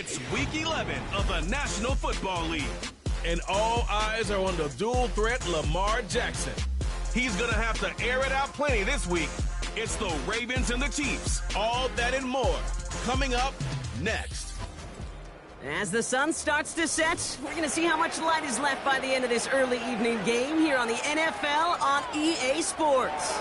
It's Week 11 of the National Football League, and all eyes are on the dual threat Lamar Jackson. He's going to have to air it out plenty this week. It's the Ravens and the Chiefs. All that and more coming up next. As the sun starts to set, we're going to see how much light is left by the end of this early evening game here on the NFL on EA Sports.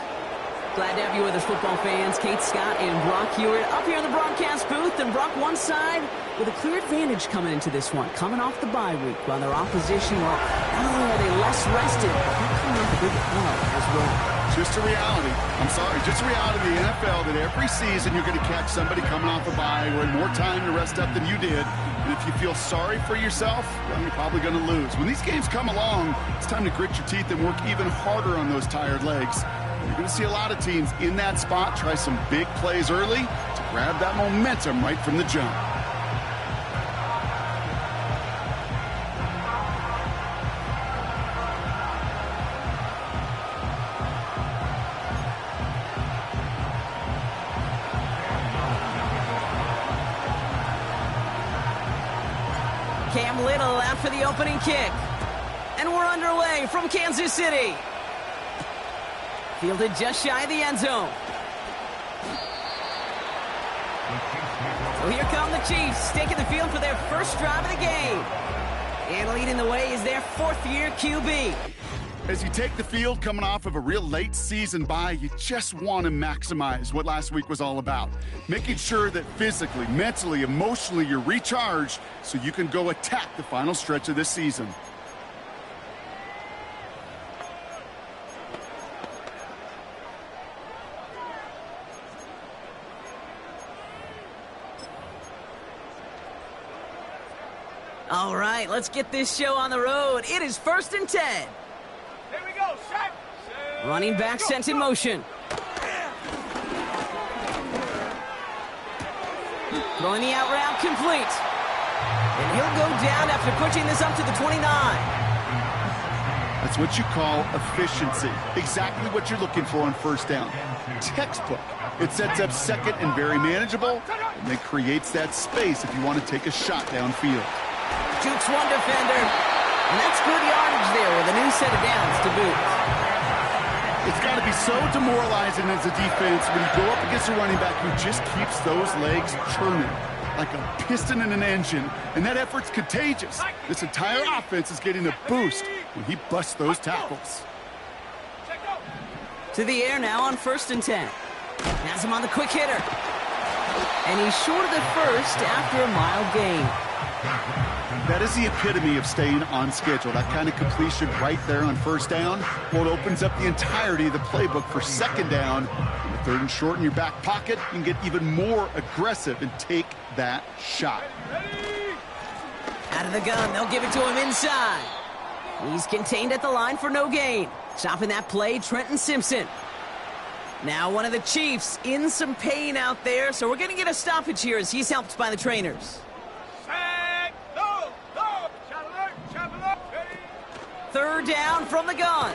Glad to have you with us, football fans. Kate Scott and Brock Hewitt up here in the broadcast booth. And Brock, one side with a clear advantage coming into this one, coming off the bye week, while their opposition, well, not only are they less rested, but they're coming off a big L as well. Just a reality. I'm sorry, just a reality of the NFL that every season you're going to catch somebody coming off a bye who had more time to rest up than you did. And if you feel sorry for yourself, well, you're probably going to lose. When these games come along, it's time to grit your teeth and work even harder on those tired legs. You're going to see a lot of teams in that spot try some big plays early to grab that momentum right from the jump. Cam Little out for the opening kick. And we're underway from Kansas City. Fielded just shy of the end zone. So here come the Chiefs, taking the field for their first drive of the game. And leading the way is their fourth-year QB. As you take the field coming off of a real late season bye, you just want to maximize what last week was all about. Making sure that physically, mentally, emotionally, you're recharged so you can go attack the final stretch of this season. All right, let's get this show on the road. It is 1st and 10. Here we go, set. Running back sent in motion. Throwing the out route complete. And he'll go down after pushing this up to the 29. That's what you call efficiency. Exactly what you're looking for on first down. Textbook. It sets up second and very manageable, and then creates that space if you want to take a shot downfield. Jukes one defender. And that's good yardage there with a new set of downs to boot. It's got to be so demoralizing as a defense when you go up against a running back who just keeps those legs churning like a piston in an engine, and that effort's contagious. This entire offense is getting a boost when he busts those tackles. To the air now on 1st and 10. Has him on the quick hitter. And he's short of the first after a mild gain. That is the epitome of staying on schedule. That kind of completion right there on first down. Well, it opens up the entirety of the playbook for second down. In the 3rd and short in your back pocket, you can get even more aggressive and take that shot. Out of the gun, they'll give it to him inside. He's contained at the line for no gain. Stopping that play, Trenton Simpson. Now one of the Chiefs in some pain out there, so we're going to get a stoppage here as he's helped by the trainers. Third down from the gun.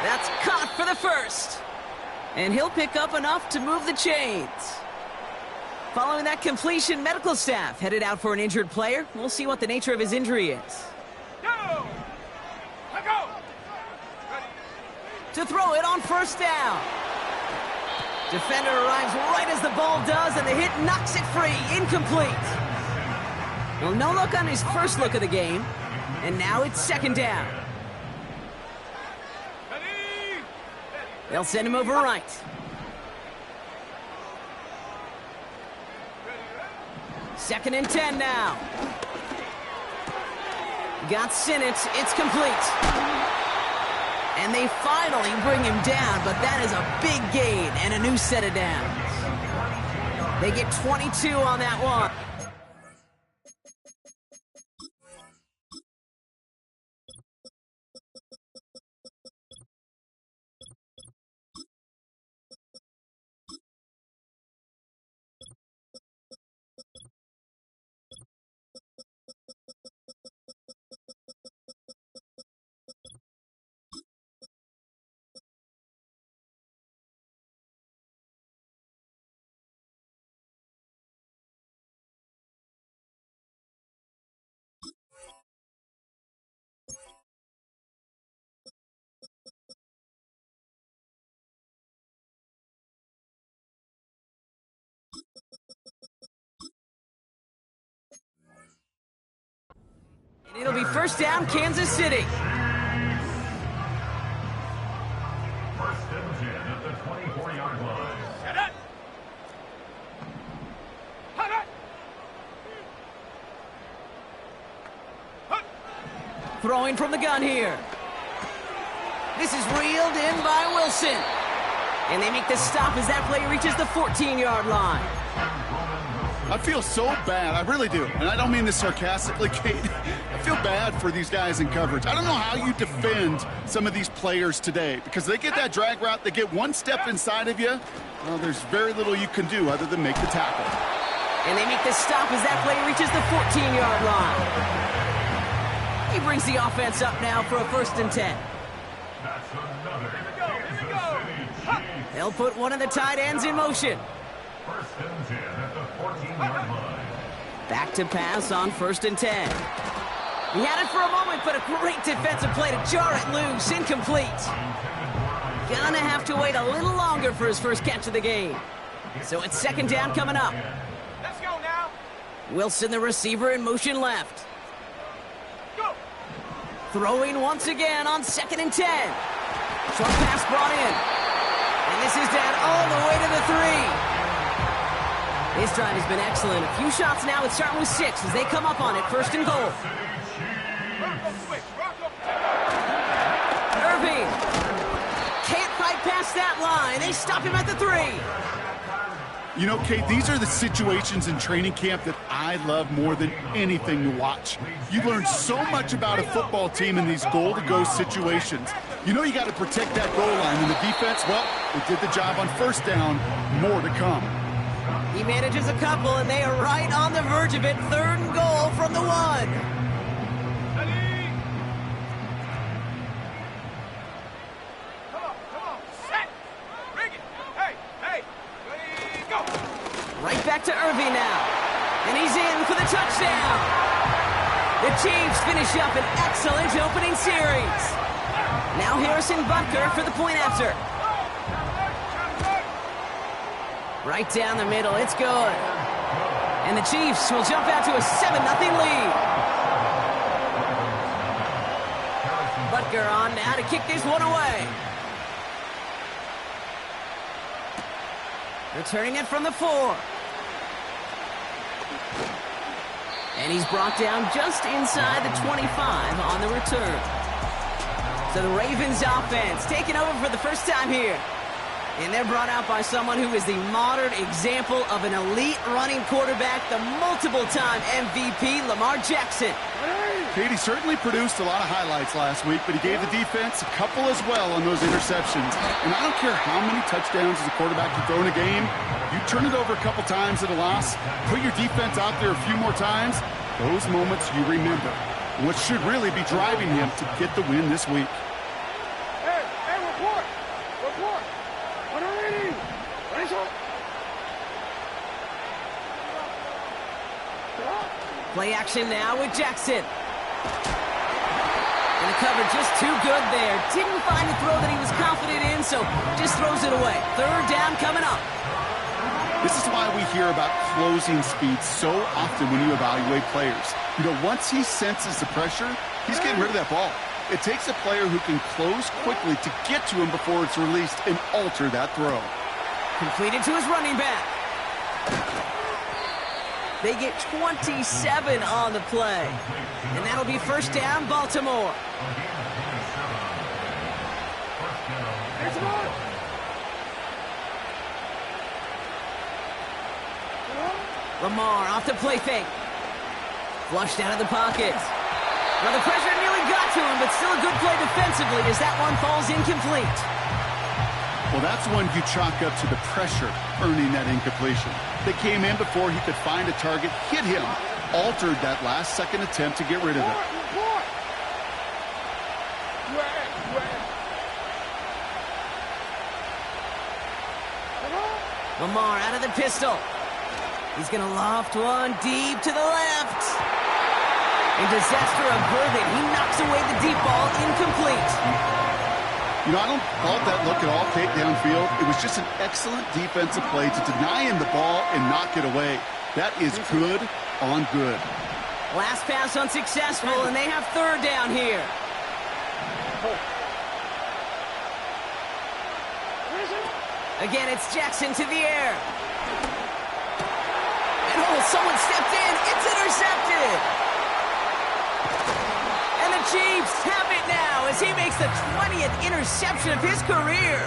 That's caught for the first. And he'll pick up enough to move the chains. Following that completion, medical staff headed out for an injured player. We'll see what the nature of his injury is. Go! To throw it on first down. Defender arrives right as the ball does, and the hit knocks it free. Incomplete. Well, no look on his first look of the game. And now it's second down. They'll send him over right. Second and 10 now. Got Sinnott. It's complete. And they finally bring him down, but that is a big gain and a new set of downs. They get 22 on that one. And it'll be first down, Kansas City. First and 10 at the 24-yard line. Set it. Hut it. Hut. Throwing from the gun here. This is reeled in by Wilson. And they make the stop as that play reaches the 14-yard line. I feel so bad. I really do. And I don't mean this sarcastically, Kate. I feel bad for these guys in coverage. I don't know how you defend some of these players today because they get that drag route, they get one step inside of you. Well, there's very little you can do other than make the tackle. And they make the stop as that play reaches the 14-yard line. He brings the offense up now for a first and 10. That's another Here we go. Chiefs. They'll put one of the tight ends in motion. First and 10 at the 14-yard line. Back to pass on first and 10. He had it for a moment, but a great defensive play to jar it loose. Incomplete. Gonna have to wait a little longer for his first catch of the game. So it's second down coming up. Let's go now. Wilson, the receiver, in motion left. Go. Throwing once again on second and 10. Short pass brought in. And this is down all the way to the 3. His drive has been excellent. A few shots now. It's starting with 6 as they come up on it. First and goal. Rocco switch. Rocco. Irving can't fight past that line. They stop him at the 3. You know, Kate, these are the situations in training camp that I love more than anything to watch. You learn so much about a football team in these goal-to-go situations. You know you got to protect that goal line, and the defense, well, they did the job on first down. More to come. He manages a couple, and they are right on the verge of it. Third and goal from the 1. Ready. Come on. Set. Bring it. Hey. Ready, go. Right back to Irving now. And he's in for the touchdown. The Chiefs finish up an excellent opening series. Now Harrison Butker for the point after. Right down the middle. It's good. And the Chiefs will jump out to a 7-0 lead. Butker on now to kick this one away. Returning it from the 4. And he's brought down just inside the 25 on the return. So the Ravens offense taking over for the first time here. And they're brought out by someone who is the modern example of an elite running quarterback, the multiple-time MVP, Lamar Jackson. Katie certainly produced a lot of highlights last week, but he gave the defense a couple as well on those interceptions. And I don't care how many touchdowns as a quarterback you throw in a game, you turn it over a couple times at a loss, put your defense out there a few more times, those moments you remember. And what should really be driving him to get the win this week. Hey, report. What are we? What is it? Play action now with Jackson. And the cover just too good there. Didn't find a throw that he was confident in, so just throws it away. Third down coming up. This is why we hear about closing speed so often when you evaluate players. You know, once he senses the pressure, he's getting rid of that ball. It takes a player who can close quickly to get to him before it's released and alter that throw. Completed to his running back. They get 27 on the play. And that'll be first down, Baltimore. Lamar off the play fake. Flushed out of the pocket. Well, the pressure nearly got to him, but still a good play defensively as that one falls incomplete. Well, that's one you chalk up to the pressure earning that incompletion. They came in before he could find a target, hit him, altered that last-second attempt to get rid of it. Lamar out of the pistol. He's going to loft one deep to the left. In disaster averted, he knocks away the deep ball, incomplete. You know, I don't fault that look at all, Kate, downfield. It was just an excellent defensive play to deny him the ball and knock it away. That is good on good. Last pass unsuccessful, and they have third down here. Again, it's Jackson to the air. And oh, someone stepped in. It's intercepted. And the Chiefs have it now as he makes the 20th interception of his career.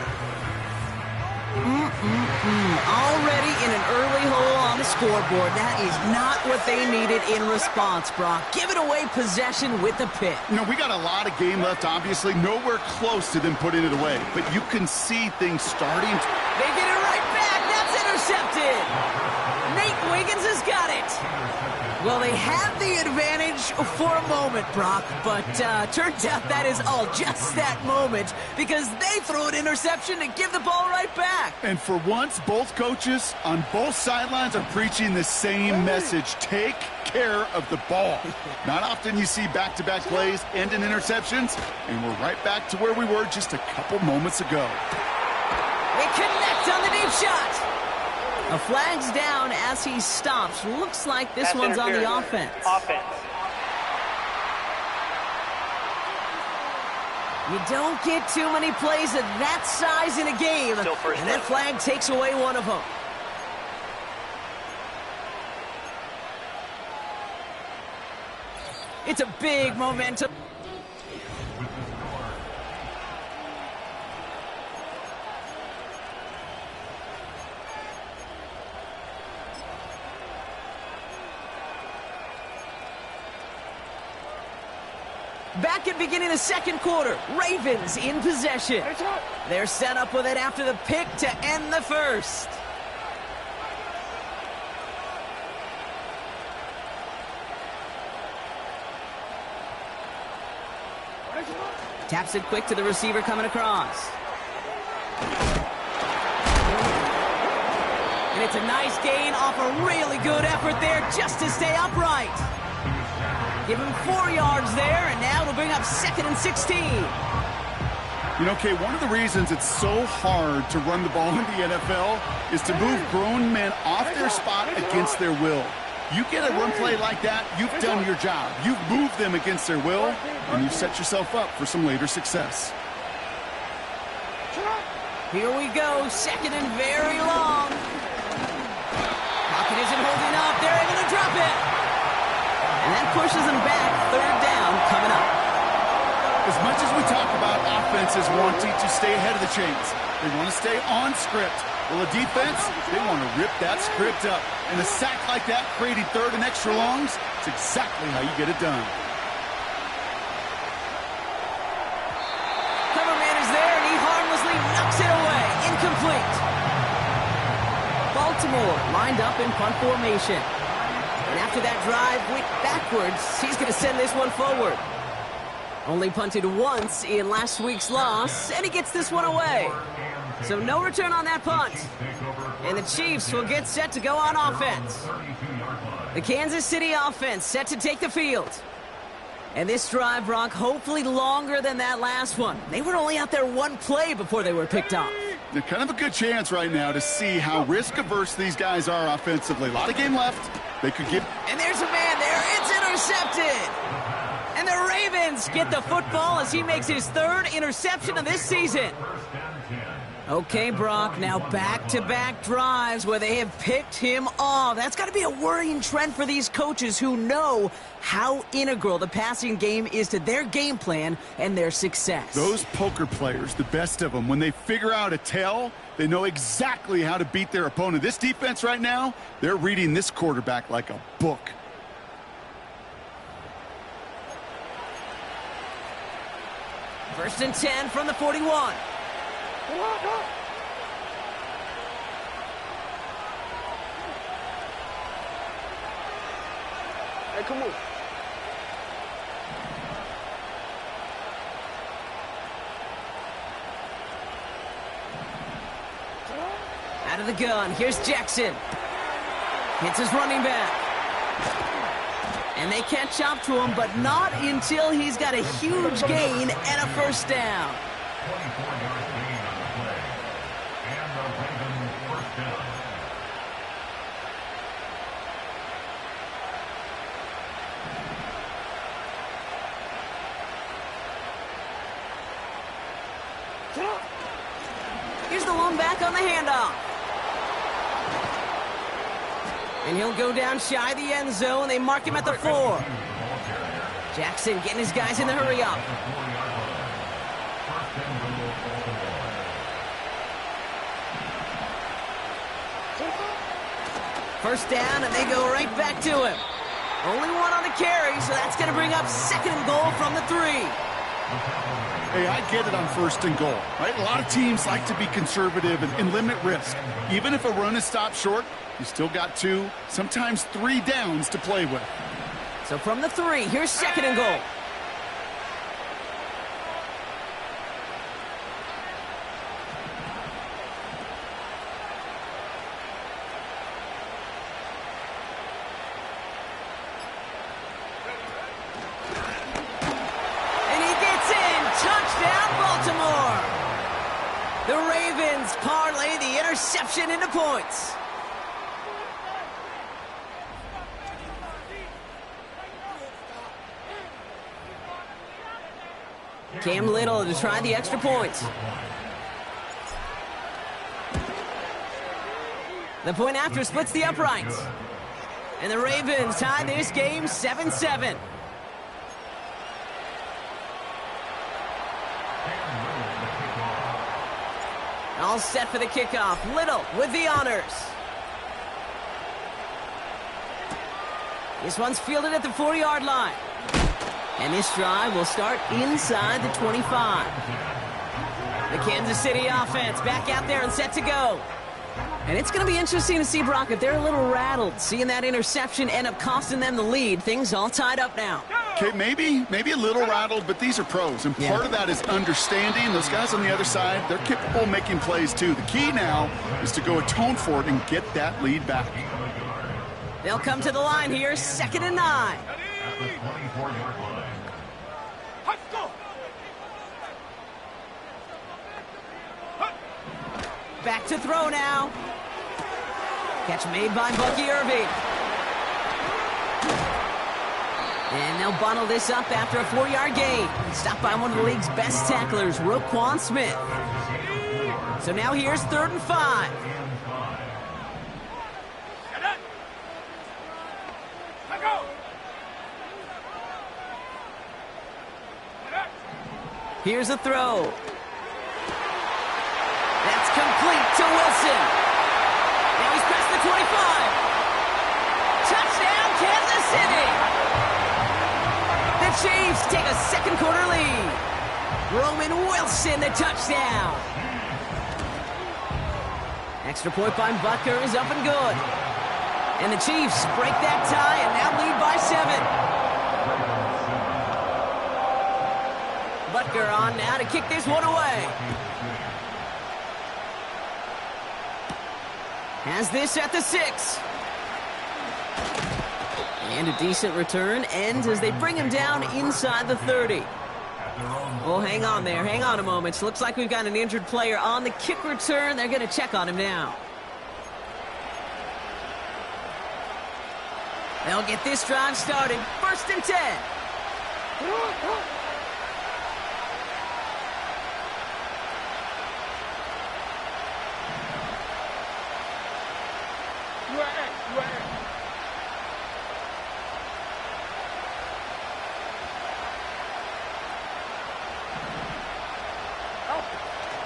Already in an early hole on the scoreboard. That is not what they needed in response, Brock. Giving away possession with the pick. You know, we got a lot of game left, obviously. Nowhere close to them putting it away. But you can see things starting. They get it right back. That's intercepted. Nate Wiggins has got it. Well, they had the advantage for a moment, Brock, but turns out that is all just that moment because they threw an interception to give the ball right back. And for once, both coaches on both sidelines are preaching the same message. Take care of the ball. Not often you see back-to-back plays end in interceptions, and we're right back to where we were just a couple moments ago. They connect on the deep shot. A flag's down as he stops. Looks like this one's on the offense. You don't get too many plays of that size in a game, and that flag takes away one of them. It's a big momentum. Back at beginning of the second quarter, Ravens in possession. They're set up with it after the pick to end the first. Taps it quick to the receiver coming across. And it's a nice gain off a really good effort there just to stay upright. Give him 4 yards there, and now it'll bring up 2nd and 16. You know, Kay, one of the reasons it's so hard to run the ball in the NFL is to move grown men off their spot against their will. You get a run play like that, you've done your job. You've moved them against their will, and you've set yourself up for some later success. Here we go, 2nd and very long. Pocket isn't holding up. They're able to drop it. And that pushes them back. 3rd down coming up. As much as we talk about offenses wanting to stay ahead of the chains, they want to stay on script. Well, the defense, they want to rip that script up. And a sack like that, creating 3rd and extra longs, it's exactly how you get it done. Cover man is there, and he harmlessly knocks it away. Incomplete. Baltimore lined up in punt formation. And after that drive went backwards, he's going to send this one forward. Only punted once in last week's loss, and he gets this one away. So no return on that punt. And the Chiefs will get set to go on offense. The Kansas City offense set to take the field. And this drive, Brock, hopefully longer than that last one. They were only out there 1 play before they were picked off. They're kind of a good chance right now to see how risk-averse these guys are offensively. A lot of game left. They could get... And there's a man there. It's intercepted. And the Ravens get the football as he makes his 3rd interception of this season. Okay, Brock, now back-to-back drives where they have picked him off. That's got to be a worrying trend for these coaches who know how integral the passing game is to their game plan and their success. Those poker players, the best of them, when they figure out a tell, they know exactly how to beat their opponent. This defense right now, they're reading this quarterback like a book. First and 10 from the 41. Hey, come on. Out of the gun, here's Jackson. Hits his running back. And they catch up to him, but not until he's got a huge gain and a 1st down. 24-yard gain on the play. And the Ravens 1st down. Here's the lone back on the handoff. And he'll go down shy of the end zone. They mark him at the 4. Jackson getting his guys in the hurry up. First down, and they go right back to him. Only one on the carry, so that's going to bring up 2nd and goal from the 3. Hey, I get it on 1st and goal, right? A lot of teams like to be conservative and limit risk. Even if a run is stopped short, you still got 2, sometimes 3 downs to play with. So from the 3, here's 2nd and goal. The Ravens parlay the interception into points. Cam Little to try the extra points. The point after splits the uprights. And the Ravens tie this game 7-7. All set for the kickoff. Little with the honors. This one's fielded at the 40-yard line. And this drive will start inside the 25. The Kansas City offense back out there and set to go. And it's going to be interesting to see, Brock, if they're a little rattled, seeing that interception end up costing them the lead. Things all tied up now. Okay, maybe a little rattled, but these are pros, and part of that is understanding. Those guys on the other side, they're capable of making plays too. The key now is to go atone for it and get that lead back. They'll come to the line here, 2nd and 9. Back to throw now. Catch made by Bucky Irving. And they'll bundle this up after a 4-yard gain. Stopped by one of the league's best tacklers, Roquan Smith. So now here's 3rd and 5. Here's a throw. That's complete to Wilson. Now he's past the 25. Touchdown, Kansas City. The Chiefs take a 2nd quarter lead. Roman Wilson, the touchdown. Extra point by Butker is up and good. And the Chiefs break that tie and now lead by 7. Butker on now to kick this one away. Has this at the 6. And a decent return ends as they bring him down inside the 30. Oh, hang on there. Hang on a moment. Looks like we've got an injured player on the kick return. They're going to check on him now. They'll get this drive started. 1st and 10.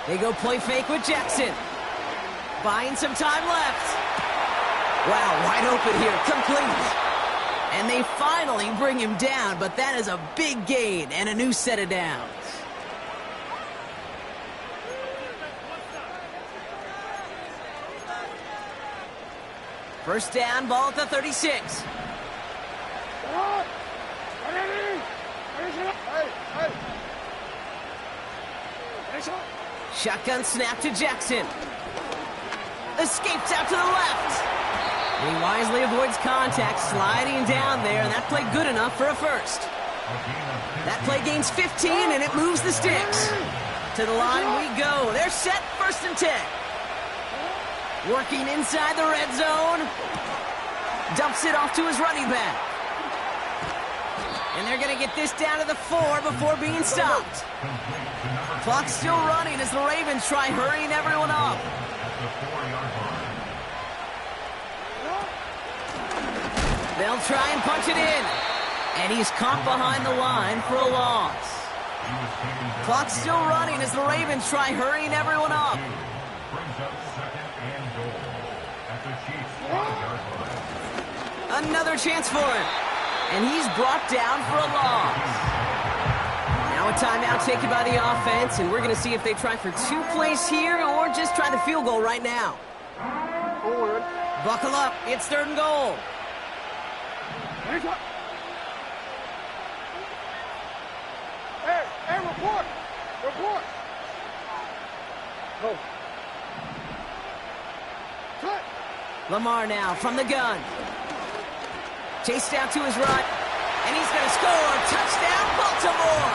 They go play fake with Jackson. Buying some time left. Wow, wide open here, complete. And they finally bring him down, but that is a big gain and a new set of downs. First down, ball at the 36. Shotgun snap to Jackson. Escapes out to the left. And he wisely avoids contact, sliding down there, and that played good enough for a first. That play gains 15, and it moves the sticks. To the line we go. They're set, 1st and 10. Working inside the red zone. Dumps it off to his running back. And they're going to get this down to the 4 before being stopped. Clock's still running as the Ravens try hurrying everyone up. They'll try and punch it in. And he's caught behind the line for a loss. Clock's still running as the Ravens try hurrying everyone up. Another chance for him. And he's brought down for a loss. Now a timeout taken by the offense, and we're going to see if they try for 2 plays here or just try the field goal right now. Forward. Buckle up. It's 3rd and goal. Hey, report! Report! Go. Cut! Lamar now from the gun. Chased out to his right, and he's going to score. Touchdown, Baltimore!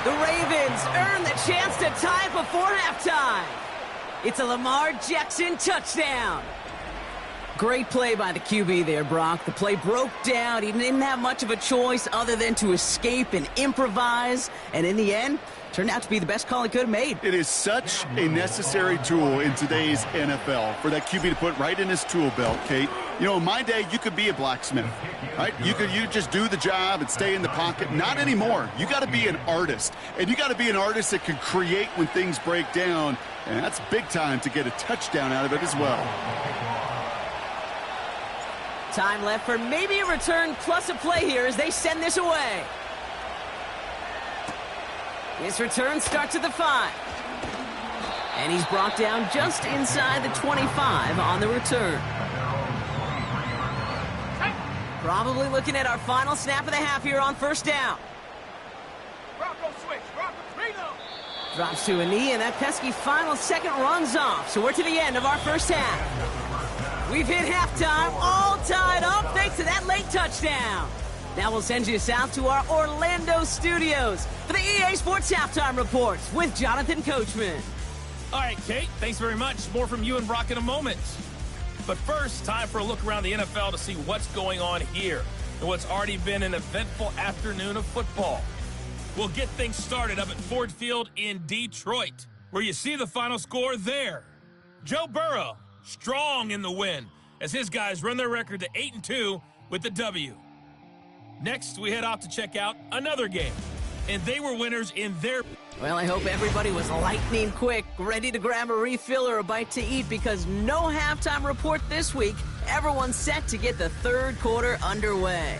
The Ravens earn the chance to tie before halftime. It's a Lamar Jackson touchdown. Great play by the QB there, Brock. The play broke down. He didn't have much of a choice other than to escape and improvise. And in the end, turned out to be the best call he could have made. It is such a necessary tool in today's NFL for that QB to put right in his tool belt, Kate. You know, in my day, you could be a blacksmith, right? You just do the job and stay in the pocket. Not anymore. You got to be an artist. And you got to be an artist that can create when things break down. And that's big time to get a touchdown out of it as well. Time left for maybe a return plus a play here as they send this away. This return starts at the 5. And he's brought down just inside the 25 on the return. Probably looking at our final snap of the half here on 1st down. Bronco switch. Bronco, 3-0. Drops to a knee, and that pesky final second runs off. So we're to the end of our 1st half. We've hit halftime, all tied up thanks to that late touchdown. Now we'll send you south to our Orlando studios for the EA Sports Halftime Reports with Jonathan Coachman. All right, Kate, thanks very much. More from you and Brock in a moment. But first, time for a look around the NFL to see what's going on here and what's already been an eventful afternoon of football. We'll get things started up at Ford Field in Detroit, where you see the final score there. Joe Burrow, strong in the win, as his guys run their record to 8-2 with the W. Next, we head off to check out another game, and they were winners in their... Well, I hope everybody was lightning quick, ready to grab a refill or a bite to eat, because no halftime report this week. Everyone's set to get the 3rd quarter underway.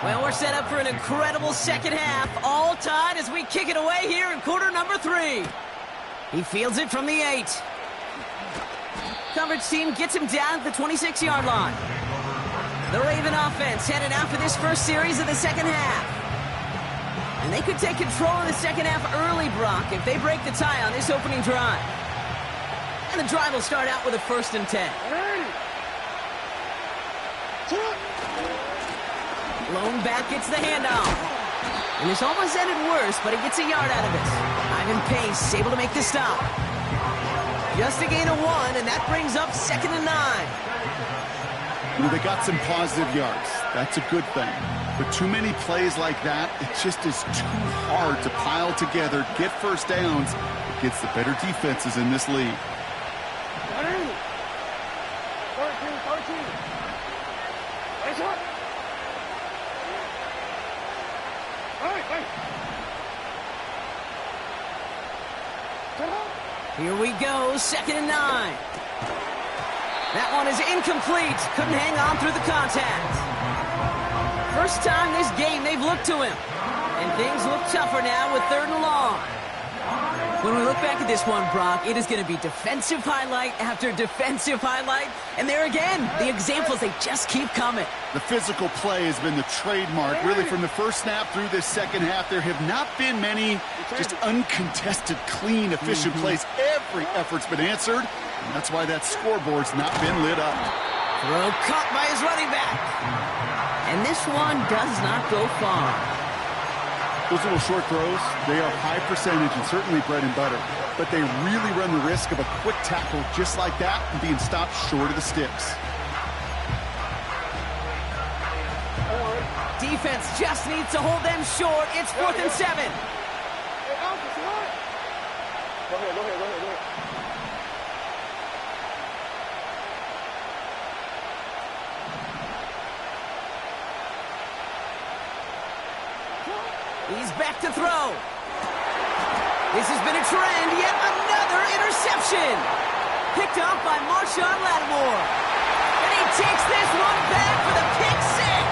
Well, we're set up for an incredible second half, all tied as we kick it away here in quarter number 3. He fields it from the 8. Coverage team gets him down at the 26-yard line. The Raven offense headed out for this first series of the second half. And they could take control of the second half early, Brock, if they break the tie on this opening drive. And the drive will start out with a 1st and 10. Lone back gets the handoff. And this almost ended worse, but he gets a yard out of it. Ivan Pace able to make the stop. Just a gain of 1, and that brings up 2nd and 9. You know, they got some positive yards. That's a good thing. But too many plays like that, it just is too hard to pile together, get 1st downs against the better defenses in this league. 13. Nice one. Here we go, 2nd and 9. That one is incomplete. Couldn't hang on through the contact. First time this game they've looked to him. And things look tougher now with 3rd and long. When we look back at this one, Brock, it is going to be defensive highlight after defensive highlight. And there again, the examples, they just keep coming. The physical play has been the trademark. Really, from the first snap through this second half, there have not been many just uncontested, clean, efficient plays. Every effort's been answered, and that's why that scoreboard's not been lit up. Throw caught by his running back. And this one does not go far. Those little short throws, they are high percentage and certainly bread and butter. But they really run the risk of a quick tackle just like that and being stopped short of the sticks. Defense just needs to hold them short. It's 4th and 7. Hey, Alpha, say hi. Go ahead. He's back to throw. This has been a trend. Yet another interception. Picked off by Marshawn Lattimore. And he takes this one back for the pick six.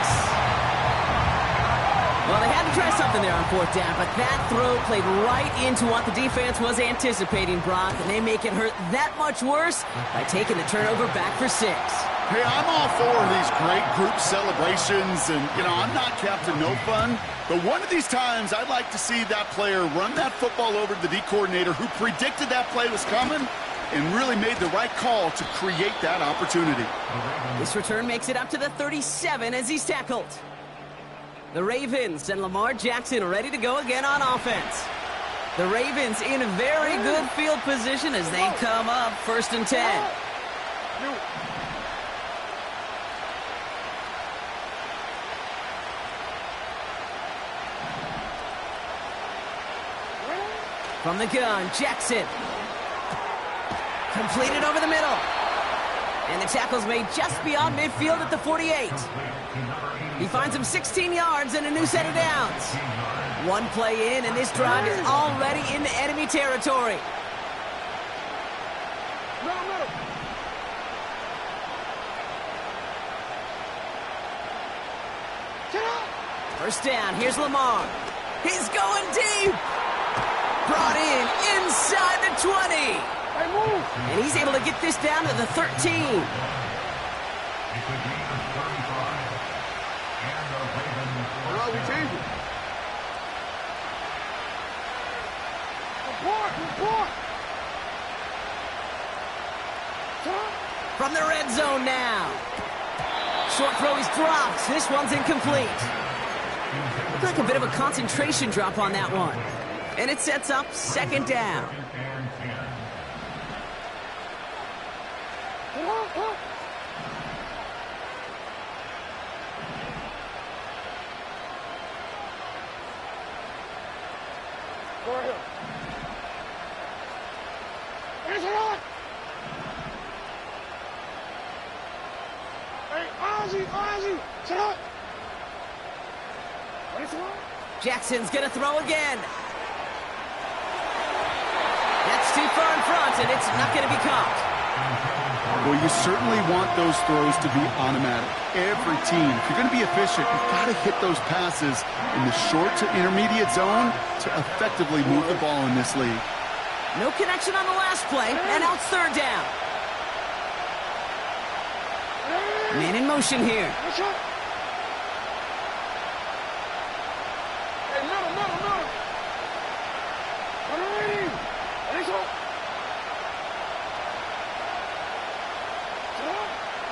Well, they had to try something there on 4th down, but that throw played right into what the defense was anticipating, Brock, and they make it hurt that much worse by taking the turnover back for 6. Hey, I'm all for these great group celebrations, and, I'm not Captain No Fun, but one of these times I'd like to see that player run that football over to the D coordinator who predicted that play was coming and really made the right call to create that opportunity. This return makes it up to the 37 as he's tackled. The Ravens and Lamar Jackson ready to go again on offense. The Ravens in a very good field position as they come up 1st and 10. From the gun, Jackson. Completed over the middle. And the tackle's made just beyond midfield at the 48. He finds him 16 yards and a new set of downs. One play in, and this drive is already into enemy territory. First down, here's Lamar. He's going deep. Brought in inside the 20. And he's able to get this down to the 13. We change it. Report. From the red zone now. Short throw is dropped. This one's incomplete. Looked like a bit of a concentration drop on that one. And it sets up 2nd down. Jackson's going to throw again. That's too far in front, and it's not going to be caught. Well, you certainly want those throws to be automatic. Every team, if you're going to be efficient, you've got to hit those passes in the short to intermediate zone to effectively move the ball in this league. No connection on the last play, and now it's 3rd down. Man in motion here.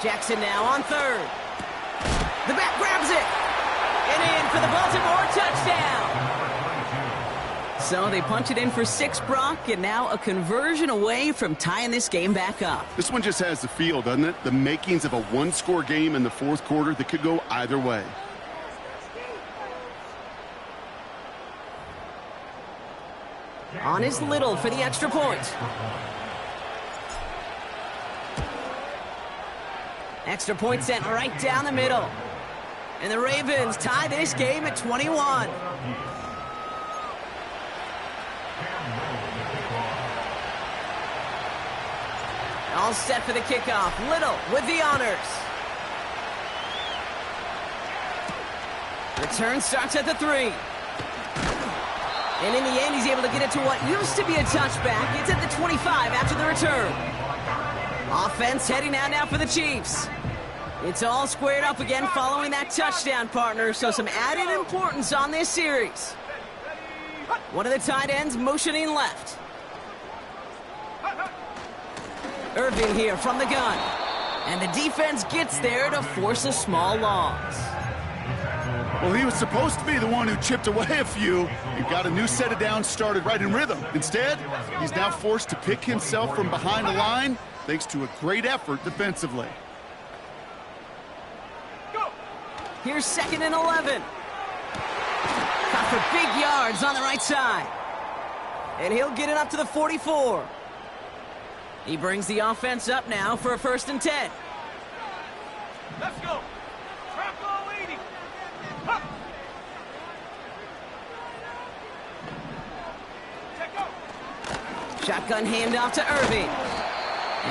Jackson now on 3rd. The back grabs it. And in for the Baltimore touchdown. So they punch it in for 6, Brock, and now a conversion away from tying this game back up. This one just has the feel, doesn't it? The makings of a one-score game in the 4th quarter that could go either way. On is Little for the extra point. Extra point sent right down the middle. And the Ravens tie this game at 21. All set for the kickoff. Little with the honors. Return starts at the 3. And in the end, he's able to get it to what used to be a touchback. It's at the 25 after the return. Offense heading out now for the Chiefs. It's all squared up again following that touchdown, partner, so some added importance on this series. One of the tight ends motioning left. Irving here from the gun. And the defense gets there to force a small loss. Well, Well, he was supposed to be the one who chipped away a few and got a new set of downs started right in rhythm. Instead, he's now forced to pick himself from behind the line thanks to a great effort defensively. Here's 2nd and 11. Got for big yards on the right side. And he'll get it up to the 44. He brings the offense up now for a 1st and 10. Let's go. Trap ball 80. Huh. Check out. Shotgun handoff to Irving.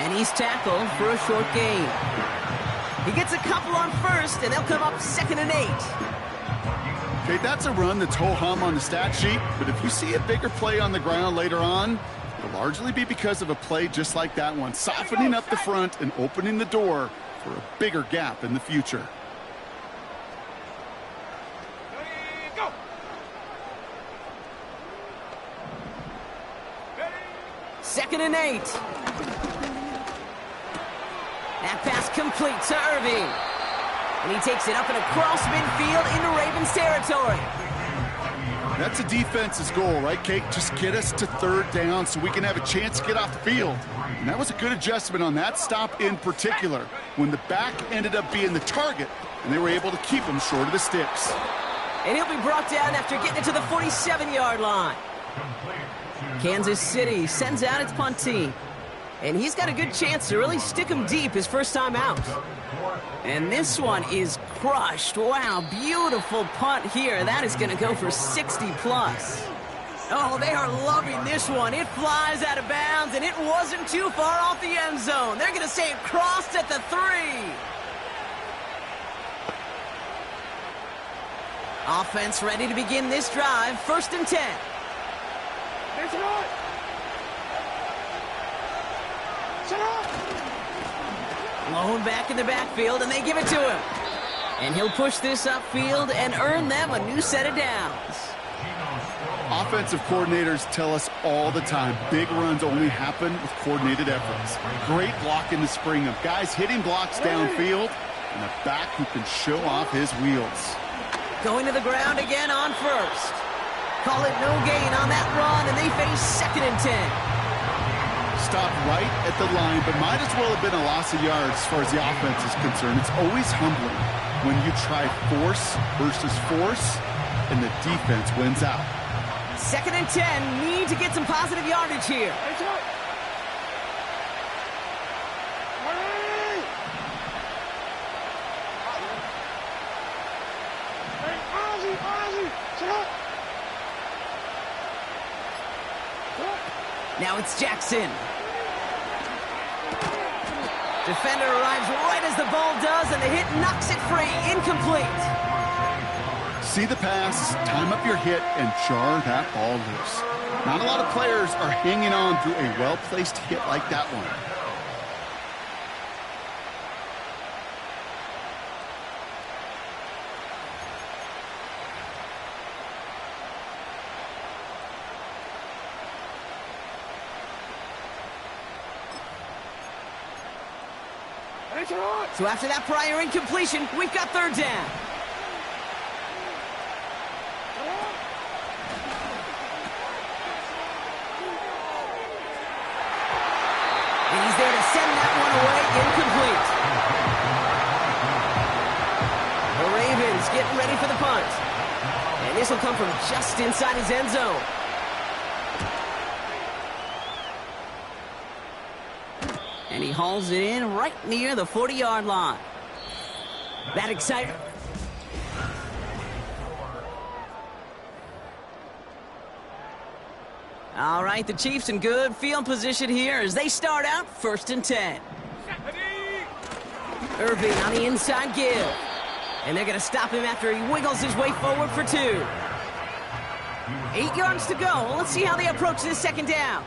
And he's tackled for a short gain. He gets a couple on 1st, and they'll come up 2nd and 8. Okay, that's a run that's ho-hum on the stat sheet, but if you see a bigger play on the ground later on, it'll largely be because of a play just like that one, softening up the front and opening the door for a bigger gap in the future. Go. 2nd and 8. That pass complete to Irving. And he takes it up and across midfield into Ravens territory. That's a defense's goal, right, Kate? Just get us to 3rd down so we can have a chance to get off the field. And that was a good adjustment on that stop in particular, when the back ended up being the target, and they were able to keep him short of the sticks. And he'll be brought down after getting it to the 47-yard line. Kansas City sends out its punt team. And he's got a good chance to really stick him deep his first time out. And this one is crushed. Wow, beautiful punt here. That is going to go for 60+. Oh, they are loving this one. It flies out of bounds, and it wasn't too far off the end zone. They're going to say it crossed at the 3. Offense ready to begin this drive. 1st and 10. There's an eye. Blown back in the backfield, and they give it to him. And he'll push this upfield and earn them a new set of downs. Offensive coordinators tell us all the time, big runs only happen with coordinated efforts. Great block in the spring of guys hitting blocks downfield and a back who can show off his wheels. Going to the ground again on 1st. Call it no gain on that run, and they face 2nd and 10. Stopped right at the line, but might as well have been a loss of yards as far as the offense is concerned. It's always humbling when you try force versus force, and the defense wins out. 2nd and 10, need to get some positive yardage here. It's up. Hurry! Hey, Ozzy, sit up. Now it's Jackson. Defender arrives right as the ball does, and the hit knocks it free. Incomplete. See the pass, time up your hit, and jar that ball loose. Not a lot of players are hanging on to a well-placed hit like that one. So after that prior incompletion, we've got 3rd down. And he's there to send that one away, incomplete. The Ravens getting ready for the punt. And this will come from just inside his end zone. And he hauls it in right near the 40-yard line. That exciting. All right, the Chiefs in good field position here as they start out 1st and 10. Irving on the inside give. And they're going to stop him after he wiggles his way forward for 2. 8 yards to go. Let's see how they approach this 2nd down.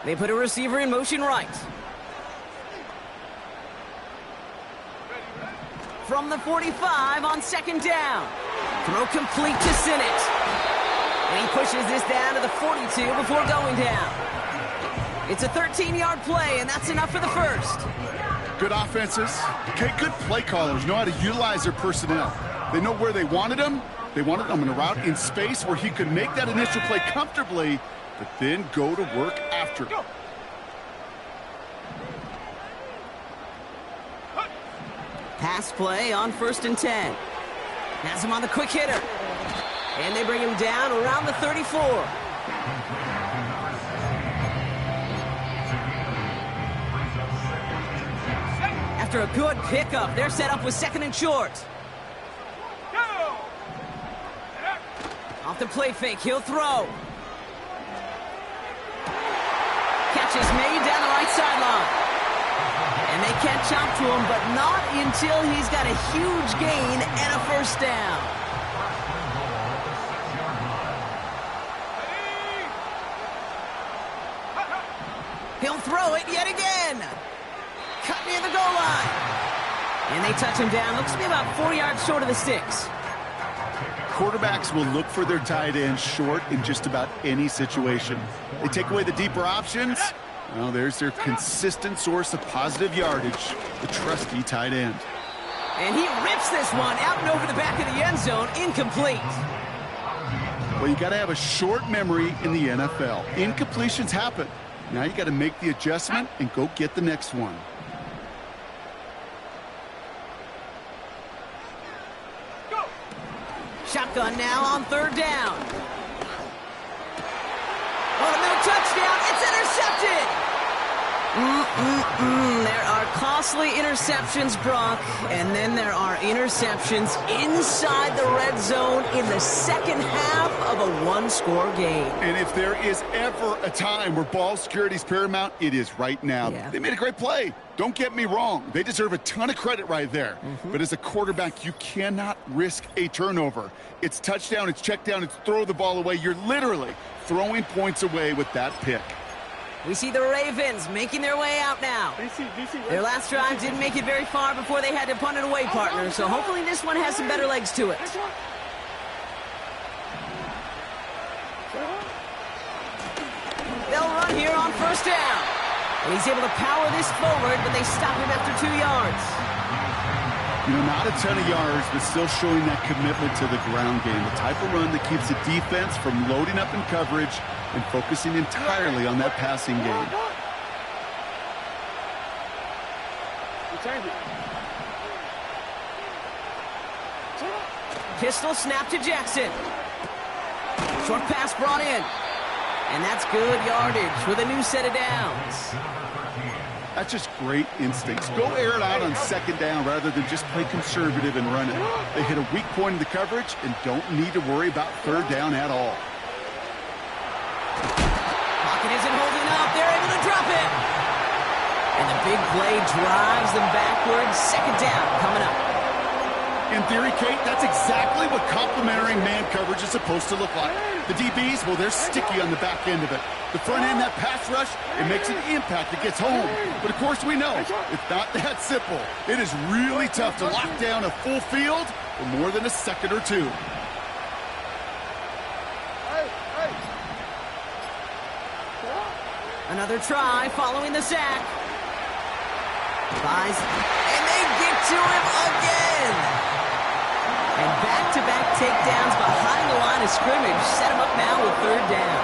They put a receiver in motion right. From the 45 on 2nd down. Throw complete to Sinnott. And he pushes this down to the 42 before going down. It's a 13-yard play, and that's enough for the 1st. Good offenses. Okay, good play callers know how to utilize their personnel. They know where they wanted him. They wanted him in a route in space where he could make that initial play comfortably, but then go to work after. Pass play on 1st and 10. Has him on the quick hitter. And they bring him down around the 34. After a good pickup, they're set up with 2nd and short. Off the play fake, he'll throw. Catch is made down the right sideline. And they catch up to him, but not until he's got a huge gain and a 1st down. He'll throw it yet again. Cut near the goal line. And they touch him down. Looks to be about 4 yards short of the sticks. Quarterbacks will look for their tight end short in just about any situation. They take away the deeper options. Well, there's their consistent source of positive yardage, the trusty tight end. And he rips this one out and over the back of the end zone, incomplete. Well, you got to have a short memory in the NFL. Incompletions happen. Now you got to make the adjustment and go get the next one. Shotgun now on 3rd down. On a middle touchdown, it's intercepted. There are costly interceptions, Brock, and then there are interceptions inside the red zone in the 2nd half of a 1-score game. And if there is ever a time where ball security is paramount, it is right now. Yeah. They made a great play. Don't get me wrong. They deserve a ton of credit right there. But as a quarterback, you cannot risk a turnover. It's touchdown, it's check down, it's throw the ball away. You're literally throwing points away with that pick. We see the Ravens making their way out now. Their last drive didn't make it very far before they had to punt it away, partner. So hopefully this one has some better legs to it. They'll run here on 1st down. And he's able to power this forward, but they stop him after 2 yards. You know, not a ton of yards, but still showing that commitment to the ground game. The type of run that keeps the defense from loading up in coverage and focusing entirely on that passing game. Pistol snap to Jackson. Short pass brought in. And that's good yardage with a new set of downs. That's just great instincts. Go air it out on 2nd down rather than just play conservative and run it. They hit a weak point in the coverage and don't need to worry about 3rd down at all. Pocket isn't holding up. They're able to drop it. And the big play drives them backwards. 2nd down coming up. In theory, Kate, that's exactly what complementary man coverage is supposed to look like. The DBs, well, they're sticky on the back end of it. The front end, that pass rush, it makes an impact. It gets home. But, of course, we know it's not that simple. It is really tough to lock down a full field for more than a second or two. Another try following the sack. Buys, and they get to him again. And back-to-back takedowns behind the line of scrimmage set him up now with 3rd down.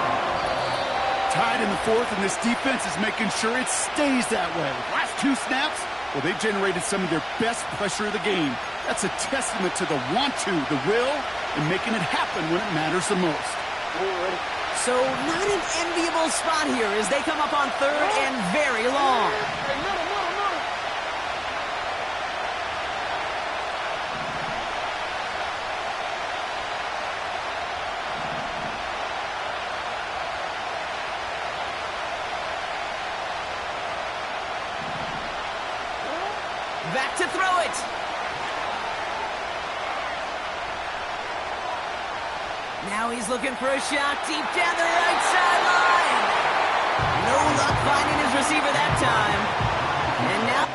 Tied in the 4th, and this defense is making sure it stays that way. Last 2 snaps, well, they've generated some of their best pressure of the game. That's a testament to the want-to, the will, and making it happen when it matters the most. So not an enviable spot here as they come up on 3rd and very long. Back to throw it. Now he's looking for a shot deep down the right sideline. No luck finding his receiver that time. And now...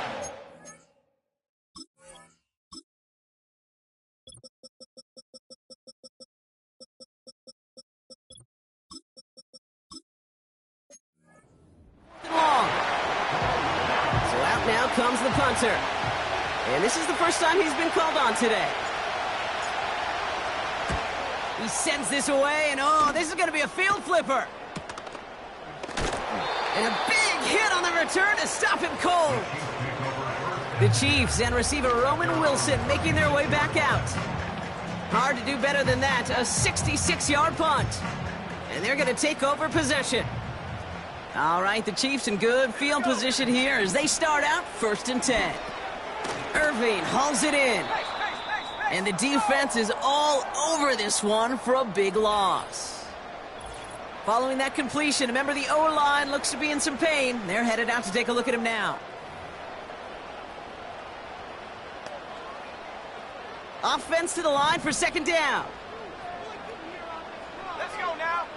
long. So out now comes the punt. punter. And this is the first time he's been called on today. He sends this away, and oh, this is going to be a field flipper. And a big hit on the return to stop him cold. The Chiefs and receiver Roman Wilson making their way back out. Hard to do better than that, a 66-yard punt. And they're going to take over possession. All right, the Chiefs in good field position here as they start out 1st and 10. Irving hauls it in. And the defense is all over this one for a big loss. Following that completion, remember the O-line looks to be in some pain. They're headed out to take a look at him now. Offense to the line for 2nd down. Let's go now.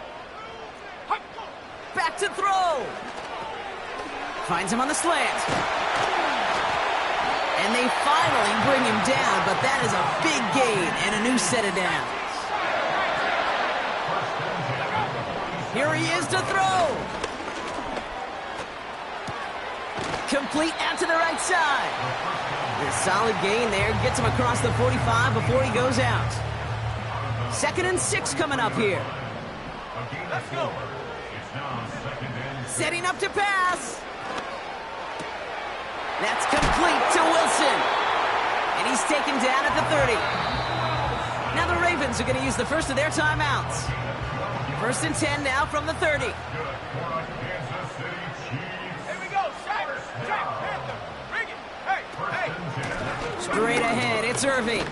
Back to throw. Finds him on the slant. And they finally bring him down, but that is a big gain and a new set of downs. Here he is to throw. Complete out to the right side. A solid gain there. Gets him across the 45 before he goes out. 2nd and 6 coming up here. Let's go. Setting up to pass. That's complete to Wilson. And he's taken down at the 30. Now the Ravens are going to use the first of their timeouts. 1st and 10 now from the 30. Here we go. Jack Panther. Bring it. Hey. Straight ahead, it's Irving.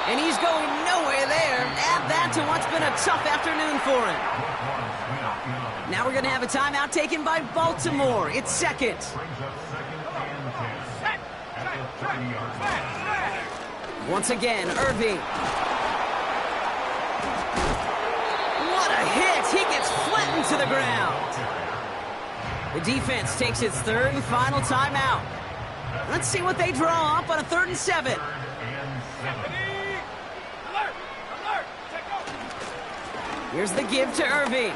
And he's going nowhere there. Add that to what's been a tough afternoon for him. Now we're going to have a timeout taken by Baltimore. It's 2nd. Once again, Irving. What a hit! He gets flattened to the ground. The defense takes its 3rd and final timeout. Let's see what they draw up on a 3rd and 7. Here's the give to Irving.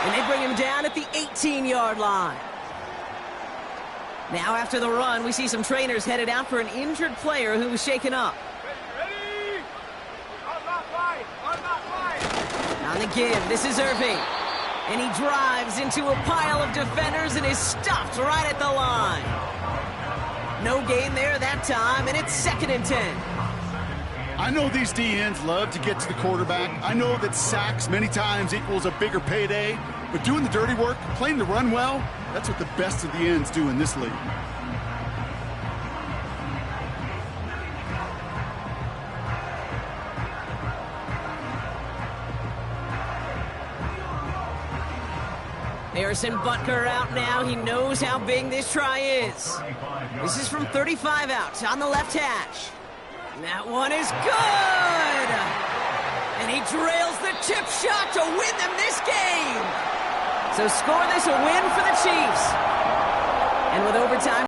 And they bring him down at the 18-yard line. Now after the run, we see some trainers headed out for an injured player who was shaken up. Ready? On my fight. On the give, this is Irving. And he drives into a pile of defenders and is stopped right at the line. No gain there that time, and it's 2nd and 10. I know these D-ends love to get to the quarterback. I know that sacks many times equals a bigger payday, but doing the dirty work, playing the run well, that's what the best of the ends do in this league. Harrison Butker out now. He knows how big this try is. This is from 35 out on the left hash. That one is good! And he drills the chip shot to win them this game! So score this a win for the Chiefs. And with overtime